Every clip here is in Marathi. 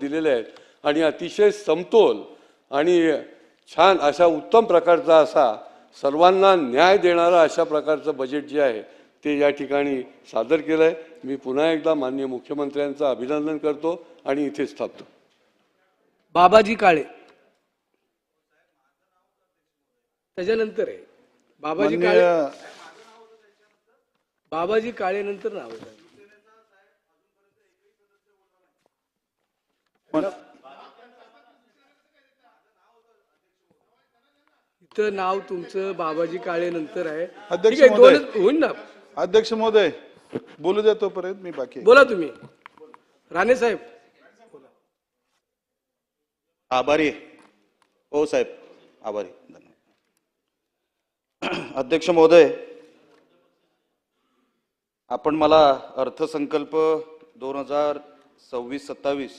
दिलेले आहेत आणि अतिशय समतोल आणि छान अशा उत्तम प्रकारचा असा सर्वांना न्याय देणारा अशा प्रकारचं बजेट जे आहे ते या ठिकाणी सादर केलं आहे। मी पुन्हा एकदा माननीय मुख्यमंत्र्यांचं अभिनंदन करतो आणि इथेच थांबतो। बाबाजी काळे त्याच्यानंतर आहे बाबाजी काळे नंतर नाव आहे। इथं नाव तुमचं बाबाजी काळे नंतर आहे। अध्यक्ष ठीक आहे, महोदय, होईल ना। अध्यक्ष महोदय बोलू द्या तोपर्यंत मी बाकी बोला तुम्ही राणे साहेब। आभारी हो साहेब, आभारी, धन्यवाद। अध्यक्ष महोदय, आपण मला अर्थसंकल्प 2026-27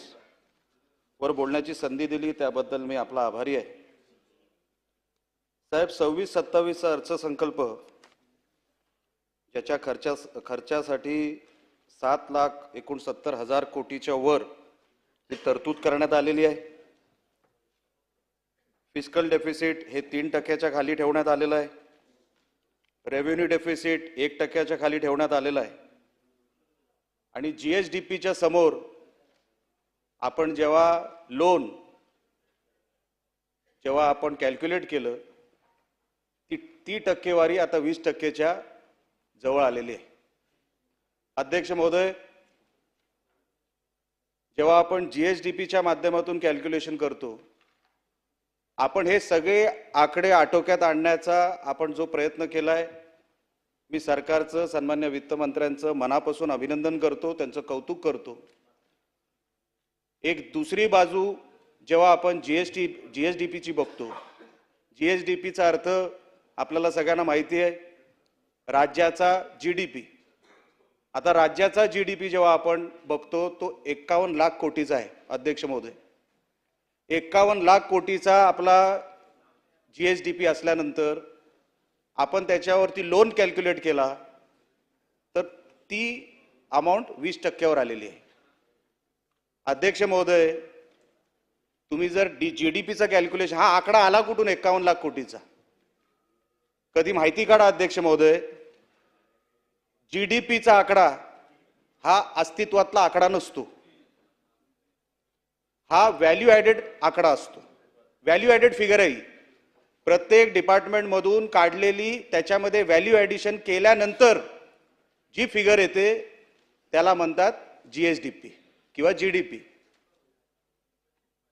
वर बोलण्याची संधी दिली त्याबद्दल मी आपला आभारी आहे। साहेब, 26-27 अर्थसंकल्प ज्याच्या खर्चासाठी 7,69,000 कोटीच्या वर ही तरतूद करण्यात आलेली आहे। फिस्कल डेफिसिट हे 3% खाली ठेवण्यात आलेलं आहे। रेव्हेन्यू डेफिसिट 1% खाली ठेवण्यात आलेलं आहे। आणि GSDPच्या समोर आपण जेव्हा आपण कॅल्क्युलेट केलं ती टक्केवारी आता 20%च्या जवळ आलेली आहे। अध्यक्ष महोदय, जेव्हा आपण GSDPच्या माध्यमातून कॅल्क्युलेशन करतो, आपण हे सगळे आकडे आटोक्यात आणण्याचा आपण जो प्रयत्न केलाय, मी सरकारचं, सन्मान्य वित्तमंत्र्यांचं मनापासून अभिनंदन करतो, त्यांचं कौतुक करतो। एक दुसरी बाजू जेव्हा आपण GSDPची बघतो, GSDPचा अर्थ आपल्याला सगळ्यांना माहिती आहे, राज्याचा GDP। आता राज्याचा GDP जेव्हा आपण बघतो तो 51 लाख कोटीचा आहे। अध्यक्ष महोदय, 51 लाख कोटीचा आपला GSDP असल्यानंतर आपण त्याच्यावरती लोन कॅल्क्युलेट केला तर ती अमाउंट 20%वर आलेली आहे। अध्यक्ष महोदय, तुम्ही जर GDPचा कॅल्क्युलेशन, हा आकडा आला कुठून 51 लाख कोटीचा? कधी माहिती काढा अध्यक्ष महोदय। GDPचा आकडा हा अस्तित्वातला आकडा नसतो, हा व्हॅल्यू ॲडेड आकडा असतो, व्हॅल्यू ॲडेड फिगर आहे। प्रत्येक डिपार्टमेंट मधून काढलेली त्याच्यामध्ये व्हॅल्यू ॲडिशन केल्यानंतर जी फिगर येते त्याला म्हणतात GSDP किंवा GDP।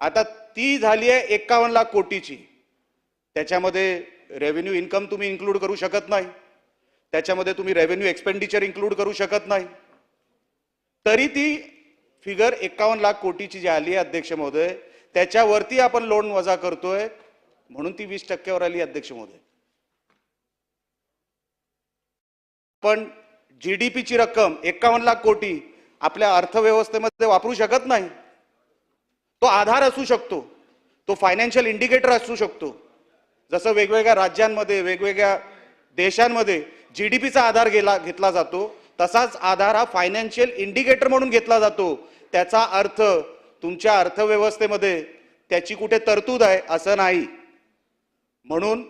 आता ती झाली आहे 51 लाख कोटीची। त्याच्यामध्ये रेव्हेन्यू इन्कम तुम्ही इन्क्लूड करू शकत नाही, त्याच्यामध्ये तुम्ही रेव्हेन्यू एक्सपेंडिचर इन्क्लूड करू शकत नाही, तरी ती फिगर 51 लाख कोटीची जी आली आहे अध्यक्ष महोदय, त्याच्यावरती आपण लोन वजा करतोय म्हणून ती 20%वर आली। अध्यक्ष महोदय, पण GDPची रक्कम 51 लाख कोटी आपल्या अर्थव्यवस्थेमध्ये वापरू शकत नाही। तो आधार असू शकतो, तो फायनान्शियल इंडिकेटर असू शकतो। जसं वेगवेगळ्या राज्यांमध्ये, वेगवेगळ्या देशांमध्ये GDPचा आधार घेतला जातो, तसाच आधार हा फायनान्शियल इंडिकेटर म्हणून घेतला जातो। त्याचा अर्थ तुमच्या अर्थव्यवस्थेमध्ये त्याची कुठे तरतूद आहे असं नाही। म्हणून